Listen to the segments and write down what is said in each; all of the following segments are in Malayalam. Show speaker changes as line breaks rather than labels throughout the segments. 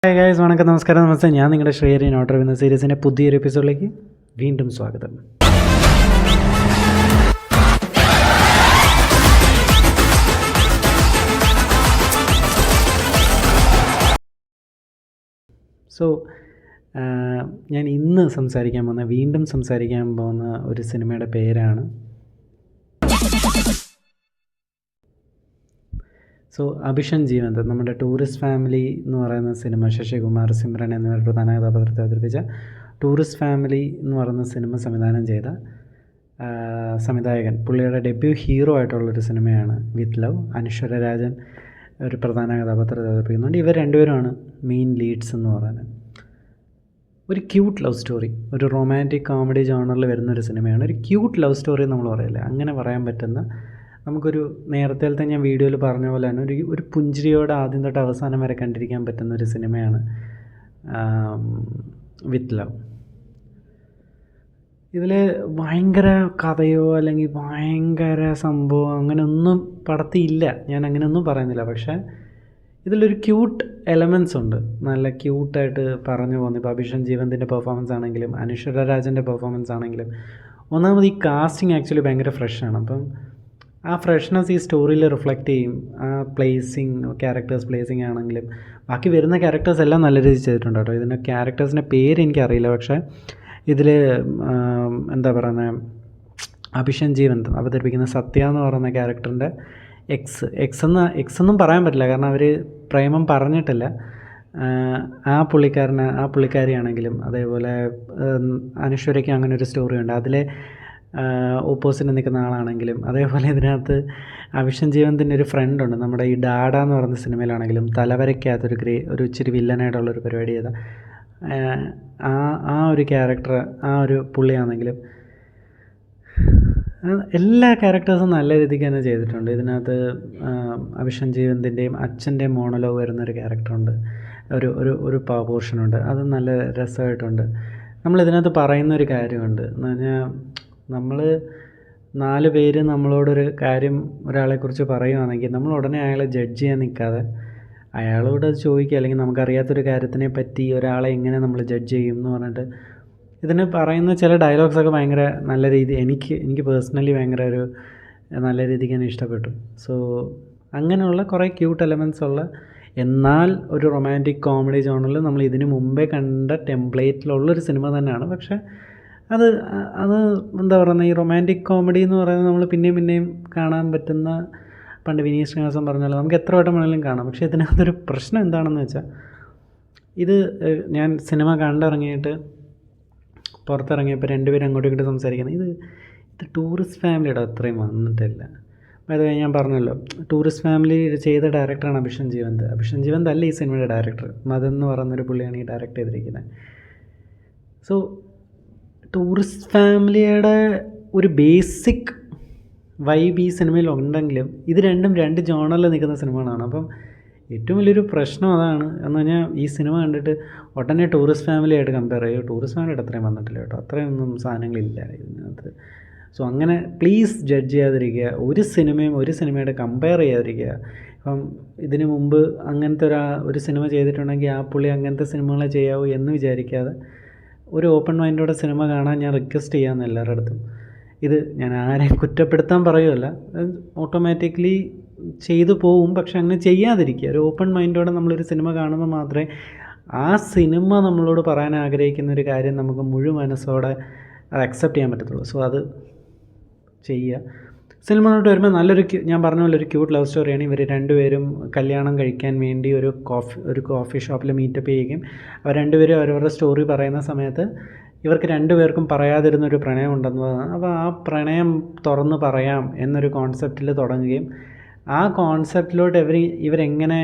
ഹായ് ഗൈസ്, വണക്കം, നമസ്കാരം, നമസ്തേ. ഞാൻ നിങ്ങളുടെ ശ്രീഹരി നോട്ട് എന്ന സീരീസിൻ്റെ പുതിയൊരു എപ്പിസോഡിലേക്ക് വീണ്ടും സ്വാഗതം. സോ ഞാൻ ഇന്ന് വീണ്ടും സംസാരിക്കാൻ പോകുന്ന ഒരു സിനിമയുടെ പേരാണ് അഭിഷൻ ജീവന്ത്. നമ്മുടെ ടൂറിസ്റ്റ് ഫാമിലി എന്ന് പറയുന്ന സിനിമ, ശശികുമാർ, സിമ്രൻ എന്നിവർ പ്രധാന കഥാപാത്രത്തെ അവതരിപ്പിച്ച ടൂറിസ്റ്റ് ഫാമിലി എന്ന് പറയുന്ന സിനിമ സംവിധാനം ചെയ്ത സംവിധായകൻ, പുള്ളിയുടെ ഡെബ്യൂ ഹീറോ ആയിട്ടുള്ളൊരു സിനിമയാണ് വിത്ത് ലവ്. അനശ്വര രാജൻ ഒരു പ്രധാന കഥാപാത്രത്തെ അവതരിപ്പിക്കുന്നുണ്ട്. ഇവർ രണ്ടുപേരുമാണ് മെയിൻ ലീഡ്സ് എന്ന് പറയുന്നത്. ഒരു ക്യൂട്ട് ലവ് സ്റ്റോറി, ഒരു റൊമാൻറ്റിക് കോമഡി ജോണറിൽ വരുന്നൊരു സിനിമയാണ്. ഒരു ക്യൂട്ട് ലവ് സ്റ്റോറി നമ്മൾ പറയില്ലേ, അങ്ങനെ പറയാൻ പറ്റുന്ന, നമുക്കൊരു നേരത്തെ ഞാൻ വീഡിയോയിൽ പറഞ്ഞ പോലെ തന്നെ ഒരു പുഞ്ചിരിയോടെ ആദ്യം തൊട്ട് അവസാനം വരെ കണ്ടിരിക്കാൻ പറ്റുന്ന ഒരു സിനിമയാണ് വിത്ത് ലവ്. ഇതിൽ ഭയങ്കര കഥയോ അല്ലെങ്കിൽ ഭയങ്കര സംഭവം അങ്ങനെയൊന്നും പടത്തില്ല, ഞാൻ അങ്ങനെയൊന്നും പറയുന്നില്ല. പക്ഷേ ഇതിലൊരു ക്യൂട്ട് എലമെൻറ്റ്സ് ഉണ്ട്, നല്ല ക്യൂട്ടായിട്ട് പറഞ്ഞു പോകുന്നു. ഇപ്പോൾ അഭിഷൻ ജീവന്തിൻ്റെ പെർഫോമൻസ് ആണെങ്കിലും അനശ്വര രാജൻ്റെ പെർഫോമൻസ് ആണെങ്കിലും, ഒന്നാമത് ഈ കാസ്റ്റിംഗ് ആക്ച്വലി ഭയങ്കര ഫ്രഷാണ്. അപ്പം ആ ഫ്രഷ്നെസ് ഈ സ്റ്റോറിയിൽ റിഫ്ലക്റ്റ് ചെയ്യും. ആ ക്യാരക്ടേഴ്സ് പ്ലേസിങ് ആണെങ്കിലും ബാക്കി വരുന്ന ക്യാരക്ടേഴ്സ് എല്ലാം നല്ല രീതിയിൽ ചെയ്തിട്ടുണ്ട് കേട്ടോ. ഇതിൻ്റെ ക്യാരക്ടേഴ്സിൻ്റെ പേര് എനിക്കറിയില്ല, പക്ഷേ ഇതിൽ എന്താ പറയുന്നത്, അഭിഷൻ ജീവന്ത് അവതരിപ്പിക്കുന്ന സത്യ എന്ന് പറയുന്ന ക്യാരക്ടറിൻ്റെ എക്സ് എന്നും പറയാൻ പറ്റില്ല, കാരണം അവർ പ്രേമം പറഞ്ഞിട്ടില്ല. ആ പുള്ളിക്കാരിയാണെങ്കിലും അതേപോലെ അനശ്വരയ്ക്ക് അങ്ങനെ ഒരു സ്റ്റോറിയുണ്ട്. അതിലെ ഓപ്പോസിറ്റ് നിൽക്കുന്ന ആളാണെങ്കിലും, അതേപോലെ ഇതിനകത്ത് അഭിഷൻ ജീവന്തിൻ്റെ ഒരു ഫ്രണ്ടുണ്ട്, നമ്മുടെ ഈ ഡാഡ എന്ന് പറയുന്ന സിനിമയിലാണെങ്കിലും തലവരയ്ക്കകത്തൊരു ഒരു ഇച്ചിരി വില്ലനായിട്ടുള്ളൊരു പരിപാടി ചെയ്ത ആ ഒരു ക്യാരക്ടർ, ആ ഒരു പുള്ളിയാണെങ്കിലും എല്ലാ ക്യാരക്ടേഴ്സും നല്ല രീതിക്ക് തന്നെ ചെയ്തിട്ടുണ്ട്. ഇതിനകത്ത് അഭിഷൻ ജീവന്തിൻ്റെയും അച്ഛൻ്റെയും മോണലോഗ് വരുന്നൊരു ക്യാരക്ടറുണ്ട്, ഒരു പോർഷനുണ്ട്, അത് നല്ല രസമായിട്ടുണ്ട്. നമ്മളിതിനകത്ത് പറയുന്നൊരു കാര്യമുണ്ട് എന്ന് പറഞ്ഞാൽ, നമ്മൾ 4 പേര് നമ്മളോടൊരു കാര്യം ഒരാളെക്കുറിച്ച് പറയുകയാണെങ്കിൽ നമ്മൾ ഉടനെ അയാളെ ജഡ്ജ് ചെയ്യാൻ നിൽക്കാതെ അയാളോട് ചോദിക്കുക, അല്ലെങ്കിൽ നമുക്കറിയാത്തൊരു കാര്യത്തിനെ പറ്റി ഒരാളെ എങ്ങനെ നമ്മൾ ജഡ്ജ് ചെയ്യും എന്ന് പറഞ്ഞിട്ട് ഇതിന് പറയുന്ന ചില ഡയലോഗ്സൊക്കെ ഭയങ്കര നല്ല രീതി, എനിക്ക് പേഴ്സണലി ഭയങ്കര ഒരു നല്ല രീതിക്ക് തന്നെ ഇഷ്ടപ്പെട്ടു. സോ അങ്ങനെയുള്ള കുറേ ക്യൂട്ട് എലമെൻറ്റ്സ് ഉള്ള, എന്നാൽ ഒരു റൊമാൻറ്റിക് കോമഡി ജോണറിൽ നമ്മൾ ഇതിനു മുമ്പേ കണ്ട ടെംപ്ലേറ്റിലുള്ളൊരു സിനിമ തന്നെയാണ്. പക്ഷേ അത് എന്താ പറയുന്നത്, ഈ റൊമാൻറ്റിക് കോമഡി എന്ന് പറയുന്നത് നമ്മൾ പിന്നെയും കാണാൻ പറ്റുന്ന, പണ്ട് വിനീത് ശ്രീനിവാസൻ പറഞ്ഞാൽ നമുക്ക് എത്ര വട്ടം വേണമെങ്കിലും കാണാം. പക്ഷേ ഇതിനകത്തൊരു പ്രശ്നം എന്താണെന്ന് വെച്ചാൽ, ഇത് ഞാൻ സിനിമ കണ്ടിറങ്ങിയിട്ട് പുറത്തിറങ്ങിയപ്പോൾ 2 പേരും അങ്ങോട്ടും ഇങ്ങോട്ടും സംസാരിക്കുന്നത്, ഇത് ടൂറിസ്റ്റ് ഫാമിലിയുടെ അത്രയും വന്നിട്ടില്ല. അത് ഞാൻ പറഞ്ഞല്ലോ, ടൂറിസ്റ്റ് ഫാമിലി ചെയ്ത ഡയറക്ടറാണ് അഭിഷൻ ജീവന്ത് അല്ല ഈ സിനിമയുടെ ഡയറക്ടർ, മദൻ എന്ന് പറയുന്നൊരു പുള്ളിയാണ് ഈ ഡയറക്റ്റ് ചെയ്തിരിക്കുന്നത്. സോ ടൂറിസ്റ്റ് ഫാമിലിയുടെ ഒരു ബേസിക് വൈബ് ഈ സിനിമയിൽ ഉണ്ടെങ്കിലും ഇത് രണ്ടും 2 ജോണറിൽ നിൽക്കുന്ന സിനിമകളാണ്. അപ്പം ഏറ്റവും വലിയൊരു പ്രശ്നം അതാണ്. എന്ന് പറഞ്ഞാൽ ഈ സിനിമ കണ്ടിട്ട് ഉടനെ ടൂറിസ്റ്റ് ഫാമിലിയായിട്ട് കമ്പയർ ചെയ്യുക, ടൂറിസ്റ്റ് ഫാമിലിയുടെ അത്രയും വന്നിട്ടില്ല കേട്ടോ, അത്രയൊന്നും സാധനങ്ങളില്ല ഇതിനകത്ത്. സോ അങ്ങനെ പ്ലീസ് ജഡ്ജ് ചെയ്യാതിരിക്കുക, ഒരു സിനിമയുടെ കമ്പയർ ചെയ്യാതിരിക്കുക. ഇപ്പം ഇതിനു മുമ്പ് അങ്ങനത്തെ ഒരു സിനിമ ചെയ്തിട്ടുണ്ടെങ്കിൽ ആ പുള്ളി അങ്ങനത്തെ സിനിമകളെ ചെയ്യാവൂ എന്ന് വിചാരിക്കാതെ ഒരു ഓപ്പൺ മൈൻഡോടെ സിനിമ കാണാൻ ഞാൻ റിക്വസ്റ്റ് ചെയ്യാമെന്ന് എല്ലാവരുടെ അടുത്തും. ഇത് ഞാൻ ആരെയും കുറ്റപ്പെടുത്താൻ പറയുമല്ല, ഓട്ടോമാറ്റിക്കലി ചെയ്തു പോവും. പക്ഷെ അങ്ങനെ ചെയ്യാതിരിക്കുക, ഒരു ഓപ്പൺ മൈൻഡോടെ നമ്മളൊരു സിനിമ കാണുമ്പോൾ മാത്രമേ ആ സിനിമ നമ്മളോട് പറയാൻ ആഗ്രഹിക്കുന്ന ഒരു കാര്യം നമുക്ക് മുഴു മനസ്സോടെ അത് അക്സെപ്റ്റ് ചെയ്യാൻ പറ്റത്തുള്ളൂ. സോ അത് ചെയ്യുക. സിനിമയോട്ട് വരുമ്പോൾ ഞാൻ പറഞ്ഞ പോലെ ഒരു ക്യൂട്ട് ലവ് സ്റ്റോറിയാണ്. ഇവർ 2 പേരും കല്യാണം കഴിക്കാൻ വേണ്ടി ഒരു കോഫി ഷോപ്പിൽ മീറ്റപ്പ് ചെയ്യുകയും അവർ 2 പേരും അവരവരുടെ സ്റ്റോറി പറയുന്ന സമയത്ത് ഇവർക്ക് 2 പേർക്കും പറയാതിരുന്നൊരു പ്രണയം ഉണ്ടെന്ന് പറഞ്ഞാൽ, അപ്പോൾ ആ പ്രണയം തുറന്ന് പറയാം എന്നൊരു കോൺസെപ്റ്റിൽ തുടങ്ങുകയും ആ കോൺസെപ്റ്റിലോട്ട് ഇവരെങ്ങനെ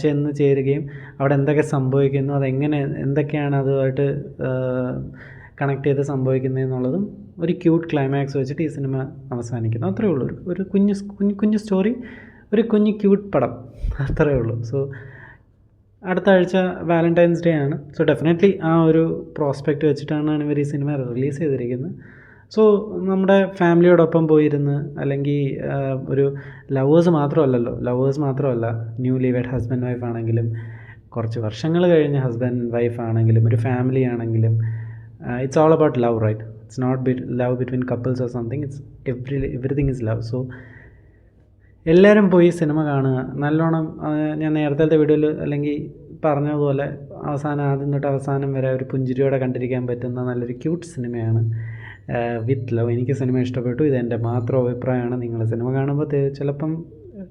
ചെന്ന് ചേരുകയും അവിടെ എന്തൊക്കെ സംഭവിക്കുന്നു, എന്തൊക്കെയാണ് അതുമായിട്ട് കണക്ട് ചെയ്ത് സംഭവിക്കുന്നതെന്നുള്ളതും ഒരു ക്യൂട്ട് ക്ലൈമാക്സ് വെച്ചിട്ട് ഈ സിനിമ അവസാനിക്കുന്നു. അത്രയേ ഉള്ളൂ. ഒരു കുഞ്ഞു സ്റ്റോറി, ഒരു ക്യൂട്ട് പടം, അത്രയേ ഉള്ളൂ. സോ അടുത്ത ആഴ്ച വാലൻറ്റൈൻസ് ഡേ ആണ്. സോ ഡെഫിനറ്റ്ലി ആ ഒരു പ്രോസ്പെക്റ്റ് വെച്ചിട്ടാണ് ഇവർ ഈ സിനിമ റിലീസ് ചെയ്തിരിക്കുന്നത്. സോ നമ്മുടെ ഫാമിലിയോടൊപ്പം പോയിരുന്ന്, അല്ലെങ്കിൽ ഒരു ലവേഴ്സ് മാത്രമല്ല, ന്യൂ ലീവേഡ് ഹസ്ബൻഡ് വൈഫ് ആണെങ്കിലും കുറച്ച് വർഷങ്ങൾ കഴിഞ്ഞ് ഹസ്ബൻഡ് വൈഫ് ആണെങ്കിലും ഒരു ഫാമിലി ആണെങ്കിലും it's all about love, right? It's not love between couples or something, it's everything is love. So എല്ലാവരും പോയി സിനിമ കാണുക. നല്ലോണം ഞാൻ നേരത്തെ വീഡിയോയിൽ അല്ലെങ്കിൽ പറഞ്ഞതുപോലെ ആദ്യം തൊട്ട് അവസാനം വരെ ഒരു പുഞ്ചിരിയോടെ കണ്ടിരിക്കാൻ പറ്റുന്ന നല്ലൊരു ക്യൂട്ട് സിനിമയാണ് വിത്ത് ലവ്. എനിക്ക് സിനിമ ഇഷ്ടപ്പെട്ടു. ഇതെൻ്റെ മാത്രം അഭിപ്രായമാണ്. നിങ്ങൾ സിനിമ കാണുമ്പോൾ ചിലപ്പം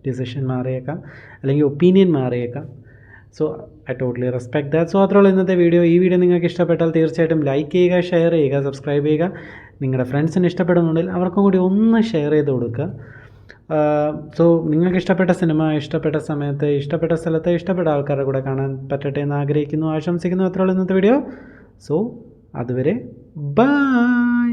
ഡിസിഷൻ മാറിയേക്കാം, അല്ലെങ്കിൽ ഒപ്പീനിയൻ മാറിയേക്കാം. So I totally respect that. So അത്രയുള്ള ഇന്നത്തെ വീഡിയോ. ഈ വീഡിയോ നിങ്ങൾക്ക് ഇഷ്ടപ്പെട്ടാൽ തീർച്ചയായിട്ടും ലൈക്ക് ചെയ്യുക, ഷെയർ ചെയ്യുക, സബ്സ്ക്രൈബ് ചെയ്യുക. നിങ്ങളുടെ ഫ്രണ്ട്സിന് ഇഷ്ടപ്പെടുന്നുണ്ടെങ്കിൽ അവർക്കും കൂടി ഒന്ന് ഷെയർ ചെയ്ത് കൊടുക്കുക. സോ നിങ്ങൾക്ക് ഇഷ്ടപ്പെട്ട സിനിമ ഇഷ്ടപ്പെട്ട സമയത്ത് ഇഷ്ടപ്പെട്ട സ്ഥലത്ത് ഇഷ്ടപ്പെട്ട ആൾക്കാരുടെ കൂടെ കാണാൻ പറ്റട്ടെ എന്ന് ആഗ്രഹിക്കുന്നു, ആശംസിക്കുന്നു. അത്രയുള്ള ഇന്നത്തെ വീഡിയോ. സോ അതുവരെ ബൈ.